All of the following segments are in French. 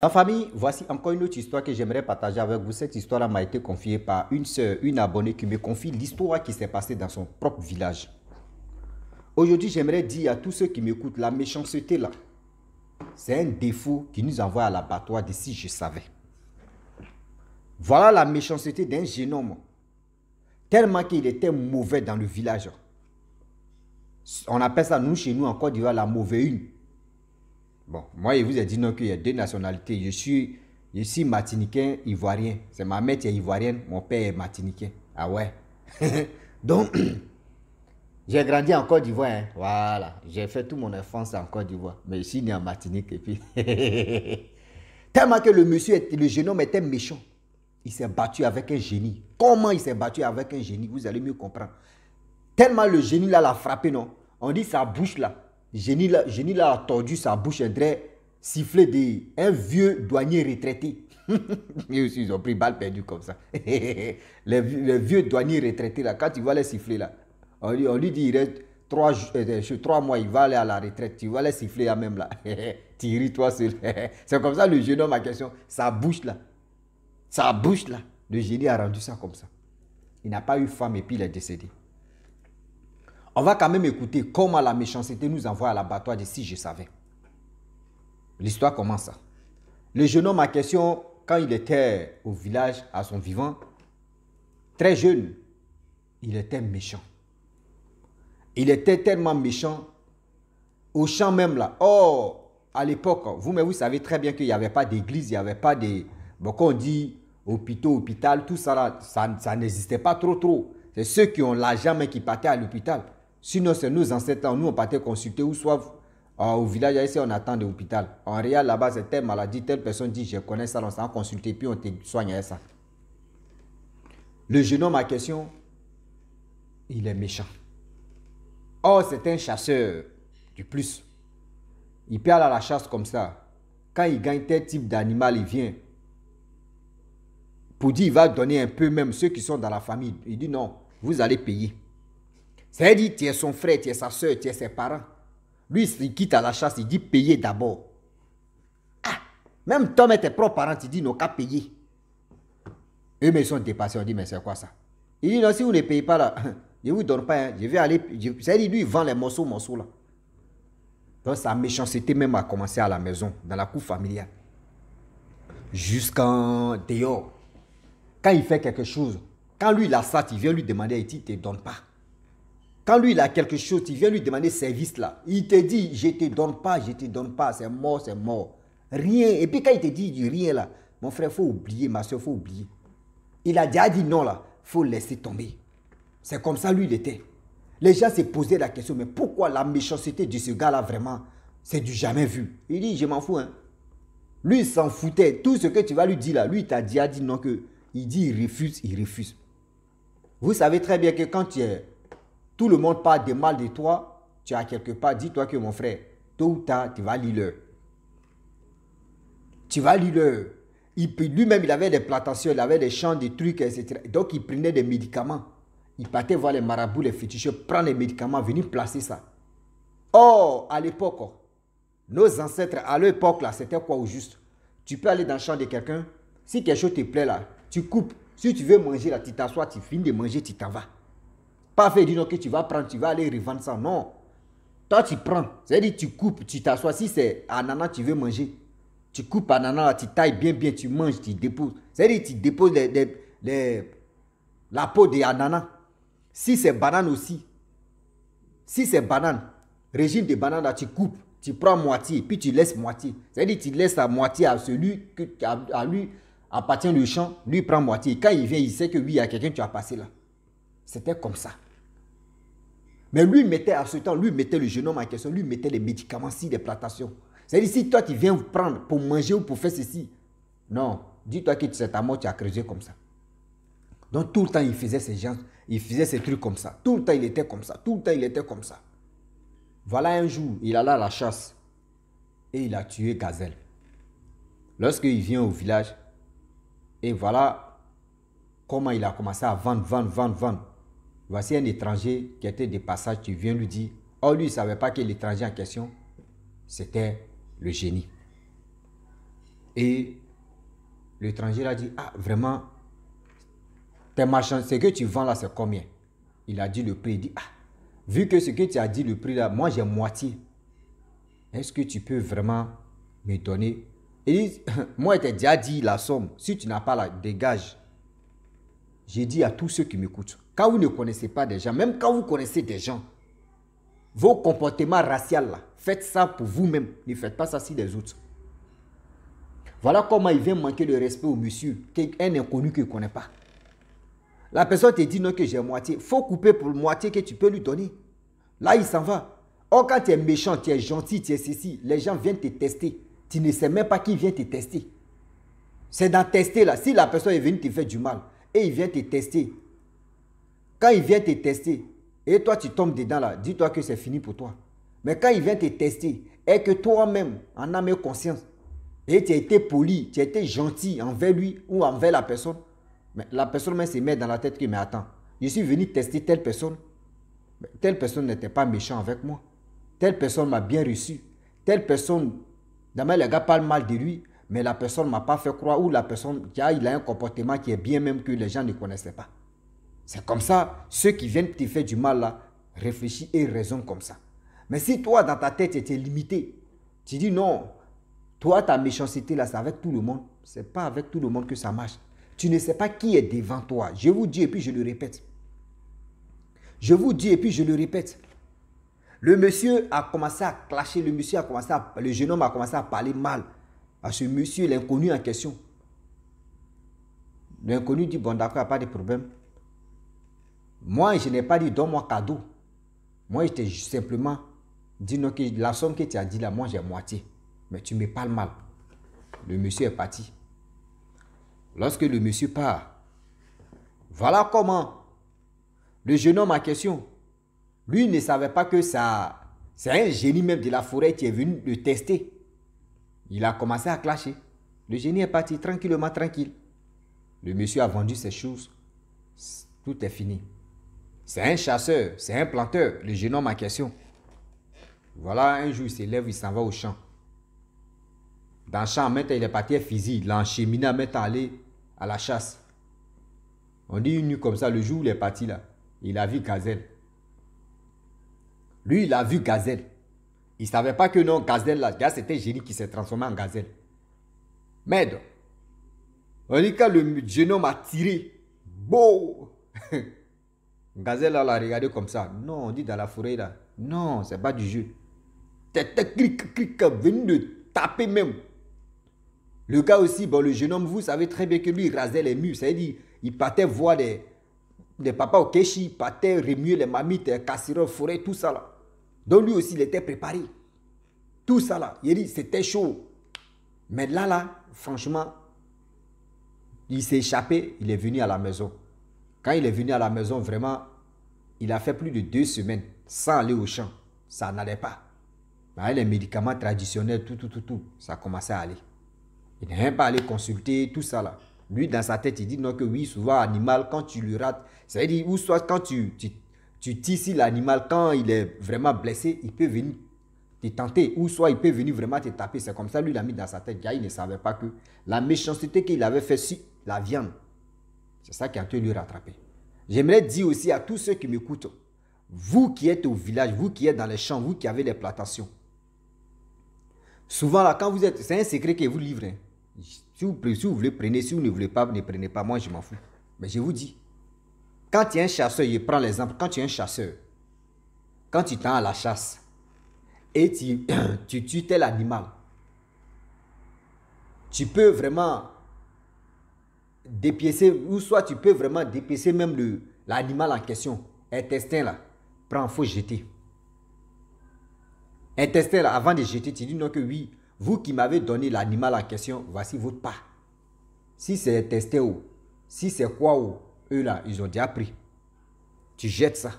La famille, voici encore une autre histoire que j'aimerais partager avec vous. Cette histoire m'a été confiée par une sœur, une abonnée qui me confie l'histoire qui s'est passée dans son propre village. Aujourd'hui, j'aimerais dire à tous ceux qui m'écoutent, la méchanceté là, c'est un défaut qui nous envoie à l'abattoir de si je savais. Voilà la méchanceté d'un jeune homme, tellement qu'il était mauvais dans le village. On appelle ça, nous, chez nous, en Côte d'Ivoire, la mauvaise une. Bon, moi, je vous ai dit non qu'il y a deux nationalités. Je suis martiniquais, ivoirien. C'est ma mère qui est ivoirienne, mon père est martiniquais. Ah ouais. Donc, j'ai grandi en Côte d'Ivoire. Hein. Voilà. J'ai fait toute mon enfance en Côte d'Ivoire. Mais ici, né en Martinique. Et puis, tellement que le jeune homme était méchant. Il s'est battu avec un génie. Comment il s'est battu avec un génie? Vous allez mieux comprendre. Tellement le génie là l'a frappé, non? On dit sa bouche là. Génie là a tordu sa bouche, un dirait siffler un vieux douanier retraité. Ils ont pris balle perdue comme ça. les vieux douaniers retraités là, quand tu vas les siffler là, on lui dit il reste 3 mois, il va aller à la retraite. Tu vas les siffler là même là. Tu ris toi seul. C'est comme ça le jeune homme en question. Sa bouche là, le génie a rendu ça comme ça. Il n'a pas eu femme et puis il est décédé. On va quand même écouter comment la méchanceté nous envoie à l'abattoir de si je savais. L'histoire commence ça. Le jeune homme en question, quand il était au village à son vivant, très jeune, il était méchant. Il était tellement méchant, au champ même là. Oh, à l'époque, vous savez très bien qu'il n'y avait pas d'église, il n'y avait pas de... Bon, quand on dit hôpital, tout ça là, ça n'existait pas trop. C'est ceux qui ont l'argent mais qui partaient à l'hôpital. Sinon, c'est nos ancêtres, nous on partait consulter ou soit au village, ici on attend de l'hôpital. En réel, là-bas, c'est telle maladie, telle personne dit, je connais ça, on s'en consulter, puis on te soigne à ça. Le jeune homme en question, il est méchant. Oh, c'est un chasseur du plus. Il peut aller à la chasse comme ça. Quand il gagne tel type d'animal, il vient. Pour dire, il va donner un peu même ceux qui sont dans la famille. Il dit non, vous allez payer. C'est-à-dire, tu es son frère, tu es sa soeur, tu es ses parents. Lui, il quitte à la chasse, il dit payer d'abord. Ah, même toi, mais tes propres parents, tu dis non, qu'à payer. Eux, mais ils sont dépassés, on dit, mais c'est quoi ça? Il dit non, si vous ne payez pas là, je ne vous donne pas, hein, je vais aller. C'est-à-dire, lui, il vend les morceaux là. Donc, sa méchanceté même a commencé à la maison, dans la cour familiale. Jusqu'en dehors. Quand il fait quelque chose, quand lui, il a ça, il vient lui demander, il dit, il ne te donne pas. Quand lui, il a quelque chose, il vient lui demander service là. Il te dit, je ne te donne pas, c'est mort. Rien. Et puis quand il te dit rien là, mon frère, il faut oublier, ma soeur, il faut oublier. Il a déjà dit non là, il faut laisser tomber. C'est comme ça lui, il était. Les gens se posaient la question, mais pourquoi la méchanceté de ce gars là vraiment, c'est du jamais vu. Il dit, je m'en fous. Hein. Lui, il s'en foutait. Tout ce que tu vas lui dire là, lui, il t'a déjà dit non que, il dit, il refuse. Vous savez très bien que quand tu es... Tout le monde parle de mal de toi. Tu as quelque part, dis-toi que mon frère, tôt ou tard, tu vas lire. Lui-même, il avait des plantations, il avait des champs, des trucs, etc. Donc, il prenait des médicaments. Il partait voir les marabouts, les féticheurs, prendre les médicaments, venir placer ça. Or, à l'époque, nos ancêtres, à l'époque, là, c'était quoi au juste? Tu peux aller dans le champ de quelqu'un, si quelque chose te plaît là, tu coupes. Si tu veux manger là, tu t'assois, tu finis de manger, tu t'en vas. Pas fait dire que tu vas prendre, tu vas aller revendre ça. Non. Toi, tu prends. C'est-à-dire, tu coupes, tu t'assois. Si c'est ananas, tu veux manger. Tu coupes ananas, tu tailles bien, tu manges, tu déposes. C'est-à-dire, tu déposes la peau des ananas. Si c'est banane aussi. Si c'est banane, régime de banane, là, tu coupes. Tu prends moitié, puis tu laisses moitié. C'est-à-dire, tu laisses la moitié à celui à lui appartient le champ. Lui prend moitié. Quand il vient, il sait que oui, il y a quelqu'un qui a passé là. C'était comme ça. Mais lui mettait à ce temps, lui mettait le jeune homme en question, lui mettait les médicaments, si des plantations. C'est-à-dire, si toi tu viens prendre pour manger ou pour faire ceci, non, dis-toi que c'est ta mort, tu as creusé comme ça. Donc tout le temps il faisait ces trucs comme ça. Tout le temps il était comme ça. Voilà un jour, il allait à la chasse et il a tué gazelle. Lorsqu'il vient au village, et voilà comment il a commencé à vendre. Voici un étranger qui était de passage, tu viens lui dire, oh lui il ne savait pas que l'étranger en question, c'était le génie. Et l'étranger a dit, ah, vraiment, tes marchands, ce que tu vends là, c'est combien? Il a dit le prix. Il dit, ah, vu que ce que tu as dit, le prix là, moi j'ai moitié. Est-ce que tu peux vraiment me donner? Il dit, moi je t'ai déjà dit la somme. Si tu n'as pas la, dégage. J'ai dit à tous ceux qui m'écoutent, quand vous ne connaissez pas des gens, même quand vous connaissez des gens, vos comportements raciaux là, faites ça pour vous-même. Ne faites pas ça sur les autres. Voilà comment il vient manquer le respect au monsieur, un inconnu qu'il ne connaît pas. La personne te dit non que j'ai moitié. Il faut couper pour moitié que tu peux lui donner. Là, il s'en va. Or, quand tu es méchant, tu es gentil, tu es ceci, les gens viennent te tester. Tu ne sais même pas qui vient te tester. C'est dans tester là. Si la personne est venue te faire du mal et il vient te tester, quand il vient te tester et toi tu tombes dedans là, dis-toi que c'est fini pour toi. Mais quand il vient te tester et que toi-même en âme et conscience, et tu as été poli, tu as été gentil envers lui ou envers la personne, mais la personne même se met dans la tête que, mais attends, je suis venu tester telle personne. Mais telle personne n'était pas méchant avec moi. Telle personne m'a bien reçu. Telle personne, d'abord les gars parlent mal de lui, mais la personne ne m'a pas fait croire, ou la personne, il a un comportement qui est bien même que les gens ne connaissaient pas. C'est comme ça, ceux qui viennent te faire du mal là, réfléchissent et raisonnent comme ça. Mais si toi, dans ta tête, tu étais limité, tu dis non, toi, ta méchanceté là, c'est avec tout le monde. Ce n'est pas avec tout le monde que ça marche. Tu ne sais pas qui est devant toi. Je vous dis et puis je le répète. Je vous dis et puis je le répète. Le monsieur a commencé à clasher, le jeune homme a commencé à parler mal à ce monsieur, l'inconnu en question. L'inconnu dit, bon d'accord, pas de problème. Moi, je n'ai pas dit, donne-moi cadeau. Moi, je t'ai simplement dit, non, que la somme que tu as dit là, moi j'ai moitié. Mais tu me parles mal. Le monsieur est parti. Lorsque le monsieur part, voilà comment le jeune homme en question, lui ne savait pas que ça, c'est un génie même de la forêt qui est venu le tester. Il a commencé à clasher. Le génie est parti tranquillement, tranquille. Le monsieur a vendu ses choses. Tout est fini. C'est un chasseur, c'est un planteur, le jeune homme en question. Voilà, un jour il se lève, il s'en va au champ. Dans le champ, maintenant il est parti à fusil, il l'a encheminé, maintenant aller à la chasse. On dit une nuit comme ça, le jour où il est parti là, il a vu gazelle. Lui, il a vu gazelle. Il ne savait pas que non, gazelle là, c'était un génie qui s'est transformé en gazelle. Merde. On dit quand le jeune homme a tiré, beau. Gazelle là, l'a regardé comme ça. Non, on dit dans la forêt là. Non, c'est pas du jeu. T'es clic, venu de taper même. Le gars aussi, bon, le jeune homme, vous savez très bien que lui, il rasait les murs. C'est-à-dire, il partait voir des papas au Keshi, il partait remuer les mamites, les casseroles, forêt, tout ça là. Donc lui aussi, il était préparé. Tout ça là. Il dit, c'était chaud. Mais là, franchement, il s'est échappé, il est venu à la maison. Quand il est venu à la maison, vraiment, il a fait plus de 2 semaines sans aller au champ. Ça n'allait pas. Avec les médicaments traditionnels, tout, ça commençait à aller. Il n'est même pas allé consulter, tout ça là. Lui, dans sa tête, il dit non que oui, souvent, animal, quand tu le rates, c'est-à-dire, ou soit quand tu tisses l'animal, quand il est vraiment blessé, il peut venir te tenter, ou soit il peut venir vraiment te taper. C'est comme ça, lui, il a mis dans sa tête. Il ne savait pas que la méchanceté qu'il avait fait sur la viande, c'est ça qui a pu lui rattraper. J'aimerais dire aussi à tous ceux qui m'écoutent, vous qui êtes au village, vous qui êtes dans les champs, vous qui avez les plantations, souvent là, quand vous êtes, c'est un secret que vous livre. Si vous voulez, prenez. Si vous ne voulez pas, ne prenez pas. Moi, je m'en fous. Mais je vous dis, quand tu es un chasseur, je prends l'exemple, quand tu es un chasseur, quand tu tends à la chasse et tu tues tel animal, tu peux vraiment dépiécer, ou soit tu peux vraiment dépiécer même l'animal en question. Intestin là, prends, il faut jeter. Intestin là, avant de jeter, tu dis non que oui, vous qui m'avez donné l'animal en question, voici votre part. Si c'est intestin ou, si c'est quoi ou, eux là, ils ont déjà pris. Tu jettes ça.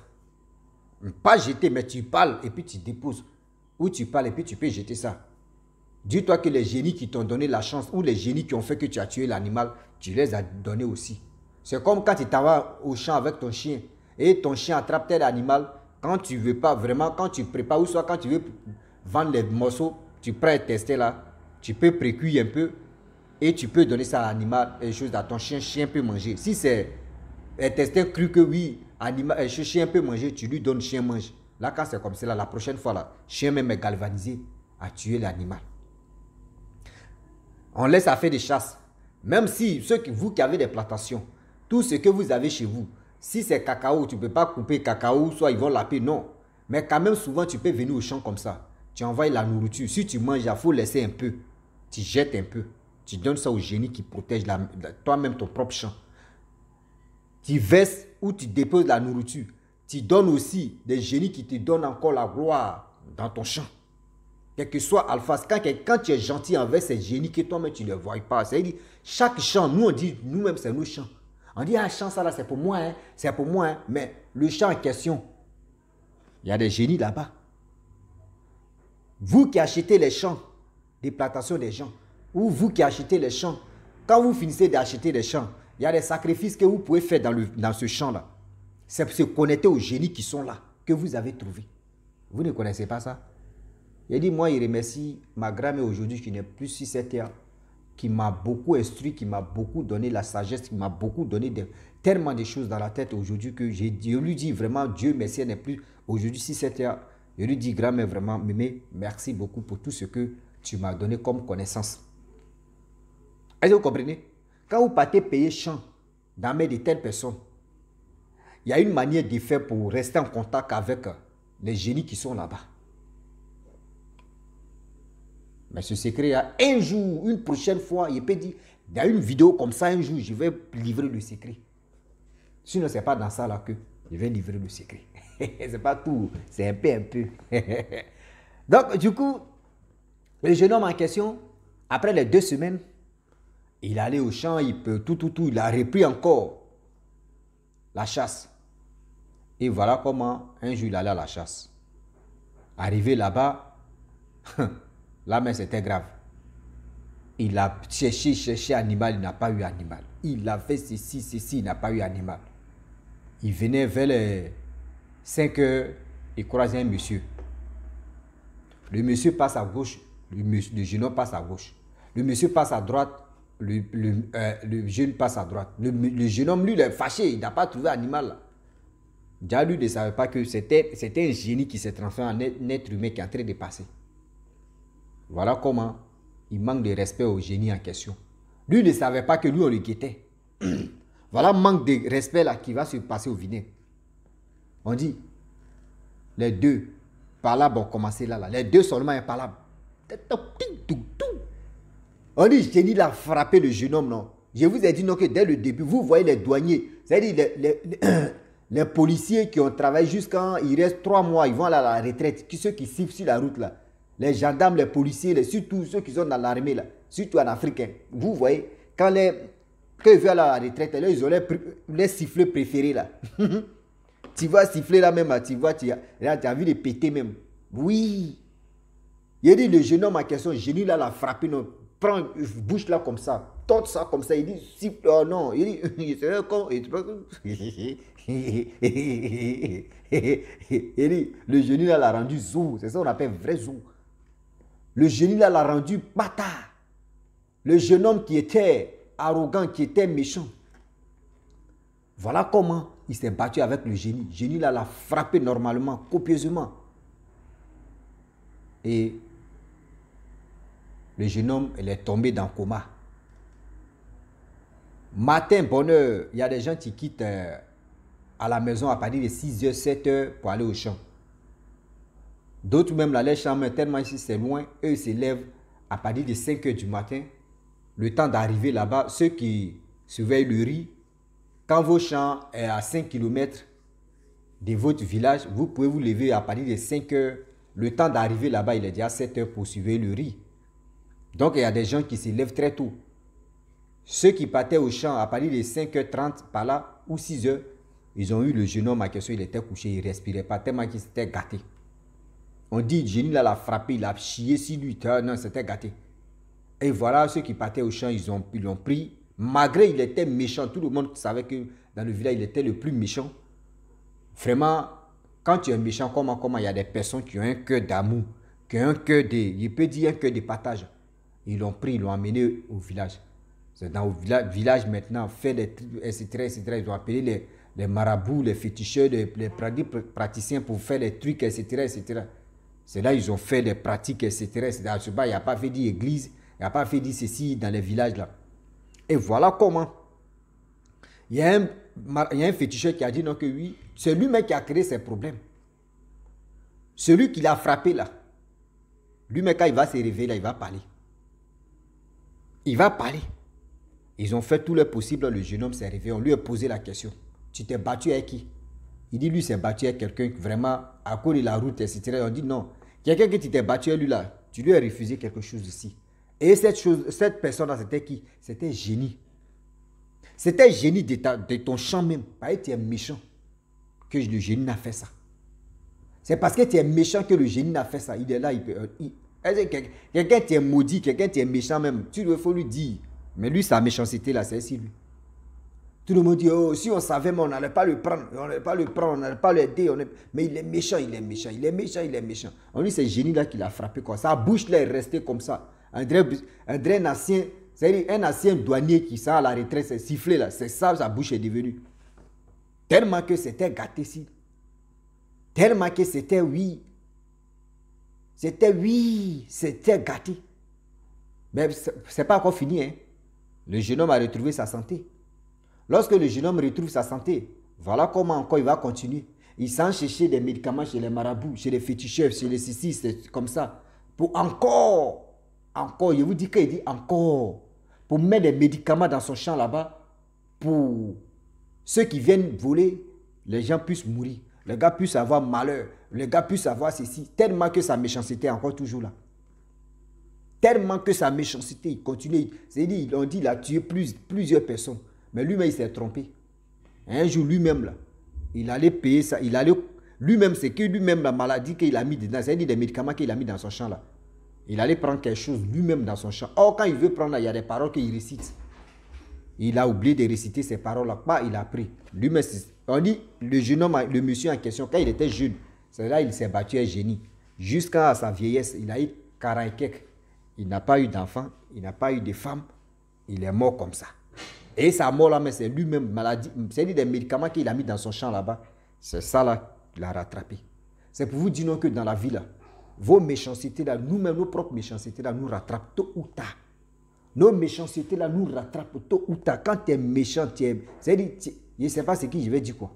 Pas jeter, mais tu parles et puis tu déposes. Ou tu parles et puis tu peux jeter ça. Dis-toi que les génies qui t'ont donné la chance, ou les génies qui ont fait que tu as tué l'animal, tu les as donnés aussi. C'est comme quand tu t'en vas au champ avec ton chien, et ton chien attrape tel animal, quand tu ne veux pas vraiment, quand tu prépares, ou soit quand tu veux vendre les morceaux, tu prends un testé là, tu peux précuire un peu, et tu peux donner ça à l'animal, et chose à ton chien, chien peut manger. Si c'est testé cru que oui, chien peut manger, tu lui donnes, chien mange. Là, quand c'est comme ça, la prochaine fois, là, chien même est galvanisé à tuer l'animal. On laisse à faire des chasses. Même si, vous qui avez des plantations, tout ce que vous avez chez vous, si c'est cacao, tu ne peux pas couper cacao, soit ils vont laper, non. Mais quand même, souvent, tu peux venir au champ comme ça. Tu envoies la nourriture. Si tu manges, il faut laisser un peu. Tu jettes un peu. Tu donnes ça au génie qui protège toi-même ton propre champ. Tu verses ou tu déposes la nourriture. Tu donnes aussi des génies qui te donnent encore la gloire dans ton champ. Quel que soit Alpha, quand tu es gentil envers ces génies que toi-même tu ne les vois pas. C'est-à-dire, chaque champ, nous on dit, nous-mêmes c'est nos champs. On dit, ah, champ ça là c'est pour moi, hein, c'est pour moi. Hein. Mais le champ en question, il y a des génies là-bas. Vous qui achetez les champs, des plantations des gens, ou vous qui achetez les champs, quand vous finissez d'acheter les champs, il y a des sacrifices que vous pouvez faire dans ce champ-là. C'est pour se connecter aux génies qui sont là, que vous avez trouvés. Vous ne connaissez pas ça? Il dit, moi, il remercie ma grand-mère aujourd'hui qui n'est plus sur cette terre, qui m'a beaucoup instruit, qui m'a beaucoup donné la sagesse, qui m'a beaucoup donné tellement de choses dans la tête aujourd'hui que je lui dis vraiment, Dieu merci, elle n'est plus aujourd'hui sur cette terre. Je lui dis, grand-mère, vraiment, mémé, merci beaucoup pour tout ce que tu m'as donné comme connaissance. Est-ce que vous comprenez? Quand vous partez payer champ dans main de telles personnes, il y a une manière de faire pour rester en contact avec les génies qui sont là-bas. Mais ce secret, il y a un jour, une prochaine fois, il peut dire, il y a une vidéo comme ça, un jour, je vais livrer le secret. Sinon, ce n'est pas dans ça là que je vais livrer le secret. Ce n'est pas tout, c'est un peu. Donc, du coup, le jeune homme en question, après les 2 semaines, il est allé au champ, il a repris encore la chasse. Et voilà comment, un jour, il allait à la chasse. Arrivé là-bas, là, mais c'était grave. Il a cherché animal, il n'a pas eu animal. Il a fait ceci, il n'a pas eu animal. Il venait vers les 5 heures, il croisait un monsieur. Le monsieur passe à gauche, le jeune homme passe à gauche. Le monsieur passe à droite, le jeune passe à droite. Le jeune homme, lui, il est fâché, il n'a pas trouvé animal là. Déjà, lui ne savait pas que c'était un génie qui s'est transformé en être humain qui est en train de passer. Voilà comment il manque de respect au génie en question. Lui ne savait pas que lui, on le guettait. Voilà le manque de respect là qui va se passer au vinaigre. On dit, les deux, parlables ont commencé là. Les deux seulement est parlable. On dit, génie l'a frappé le jeune homme, non. Je vous ai dit non que dès le début, vous voyez les douaniers, c'est-à-dire les policiers qui ont travaillé jusqu'à, il reste 3 mois, ils vont aller à la retraite, ceux qui sifflent sur la route là. Les gendarmes, les policiers, surtout ceux qui sont dans l'armée là, surtout en Afrique. Vous voyez, quand ils veulent aller à la retraite, là, ils ont les sifflets préférés là. Tu vas siffler là même, tu vois, tu as envie de péter même. Oui. Il dit, le jeune homme en question, le génie là l'a frappé, non, prend, bouche là comme ça, tente ça comme ça, il dit, siffle, oh non, il dit, c'est con, il dit, le génie là l'a rendu zou, c'est ça qu'on appelle vrai zou. Le génie là l'a rendu bâtard. Le jeune homme qui était arrogant, qui était méchant. Voilà comment il s'est battu avec le génie. Le génie là l'a frappé normalement, copieusement. Et le jeune homme, il est tombé dans le coma. Matin, bonne heure, il y a des gens qui quittent à la maison à partir de 6h, 7h pour aller au champ. D'autres même, là, les champs, tellement ici c'est loin, eux se lèvent à partir de 5h du matin. Le temps d'arriver là-bas, ceux qui surveillent le riz, quand vos champs est à 5 km de votre village, vous pouvez vous lever à partir de 5h. Le temps d'arriver là-bas, il est déjà 7h pour surveiller le riz. Donc, il y a des gens qui se lèvent très tôt. Ceux qui partaient au champ à partir de 5h30 par là, ou 6h, ils ont eu le jeune homme à question, il était couché, il ne respirait pas, tellement qu'il s'était gâté. On dit, le génie là l'a frappé, il a chié sur lui, non, c'était gâté. Et voilà, ceux qui partaient au champ, ils l'ont pris. Malgré il était méchant, tout le monde savait que dans le village, il était le plus méchant. Vraiment, quand tu es méchant, comment il y a des personnes qui ont un cœur d'amour, qui ont un cœur il peut dire un cœur de partage. Ils l'ont pris, ils l'ont amené au village. C'est dans le village maintenant, fait des trucs, etc., etc. Ils ont appelé les marabouts, les féticheurs, les praticiens pour faire des trucs, etc., etc. C'est là ils ont fait des pratiques, etc., etc. Il n'y a pas fait d'église, il n'y a pas fait dit ceci dans les villages là. Et voilà comment. Il y a un féticheur qui a dit non que oui, c'est lui-même qui a créé ces problèmes. Celui qui l'a frappé là, lui-même quand il va se réveiller là, il va parler. Il va parler. Ils ont fait tout le possible, le jeune homme s'est réveillé, on lui a posé la question. Tu t'es battu avec qui? Il dit lui s'est battu avec quelqu'un vraiment à cause de la route, etc. On dit non. Quelqu'un que tu t'es battu avec lui là, tu lui as refusé quelque chose ici. Et cette personne-là, c'était qui? C'était Génie. C'était Génie de ton champ même. Parce que tu es méchant que le Génie n'a fait ça. C'est parce que tu es méchant que le Génie n'a fait ça. Il est là, quelqu'un qui est maudit, quelqu'un qui est méchant même, il faut lui dire. Mais lui, sa méchanceté là, c'est ici lui. Tout le monde dit, oh, si on savait, mais on n'allait pas le prendre, on n'allait pas l'aider. Mais il est méchant, il est méchant, il est méchant, il est méchant. On dit, c'est Génie là qui l'a frappé quoi. Sa bouche là est restée comme ça. André, un ancien douanier qui sort à la retraite, c'est sifflé là. C'est ça, sa bouche est devenue. Tellement que c'était gâté ici. Tellement que c'était oui. C'était gâté. Mais c'est pas encore fini, hein. Le jeune homme a retrouvé sa santé. Lorsque le jeune homme retrouve sa santé, voilà comment encore il va continuer. Il s'en chercher des médicaments chez les marabouts, chez les féticheurs, chez les ceci, c'est comme ça. Pour encore, je vous dis qu'il dit encore, pour mettre des médicaments dans son champ là-bas, pour ceux qui viennent voler, les gens puissent mourir. Les gars puissent avoir malheur. Les gars puissent avoir ceci. Tellement que sa méchanceté est encore toujours là. Tellement que sa méchanceté, il continue. C'est-à-dire, on dit qu'il a tué plusieurs personnes. Mais lui-même, il s'est trompé. Un jour, lui-même, là, il allait payer ça. Lui-même, c'est que lui-même, la maladie qu'il a mis dedans, c'est-à-dire des médicaments qu'il a mis dans son champ, là. Il allait prendre quelque chose lui-même dans son champ. Or, quand il veut prendre, là, il y a des paroles qu'il récite. Il a oublié de réciter ces paroles-là. Il a pris. Lui-même, on dit, le jeune homme, le monsieur en question, quand il était jeune, c'est là il s'est battu un génie. Jusqu'à sa vieillesse, il a eu 40 et quelques. Il n'a pas eu d'enfant, il n'a pas eu de femme. Il est mort comme ça. Et sa mort là, mais c'est lui-même maladie. C'est des médicaments qu'il a mis dans son champ là-bas. C'est ça là qu'il a rattrapé. C'est pour vous dire non que dans la vie là, vos méchancetés là, nous-mêmes, nos propres méchancetés là, nous rattrapent tôt ou tard. Nos méchancetés là nous rattrapent tôt ou tard. Quand tu es méchant, tu es... C'est-à-dire, je ne sais pas ce que je vais dire quoi.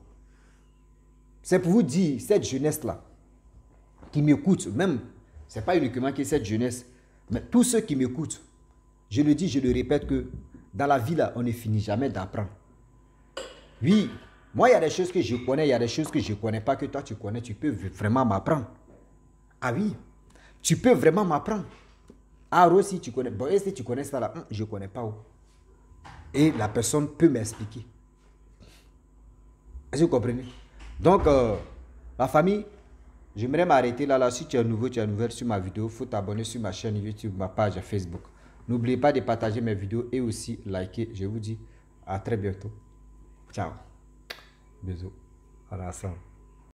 C'est pour vous dire, cette jeunesse là, qui m'écoute, même, ce n'est pas uniquement que cette jeunesse, mais tous ceux qui m'écoutent, je le dis, je le répète que dans la vie là, on ne finit jamais d'apprendre. Oui, moi il y a des choses que je connais, il y a des choses que je ne connais pas, que toi tu connais, tu peux vraiment m'apprendre. Ah oui, tu peux vraiment m'apprendre. Ah aussi tu connais, bon est-ce que tu connais ça là? Je ne connais pas où. Et la personne peut m'expliquer. Est-ce que vous comprenez? Donc, la famille, j'aimerais m'arrêter là. Si tu es nouveau, tu es nouvelle sur ma vidéo, il faut t'abonner sur ma chaîne YouTube, ma page Facebook. N'oubliez pas de partager mes vidéos et aussi liker. Je vous dis à très bientôt. Ciao. Bisous. À la ensemble.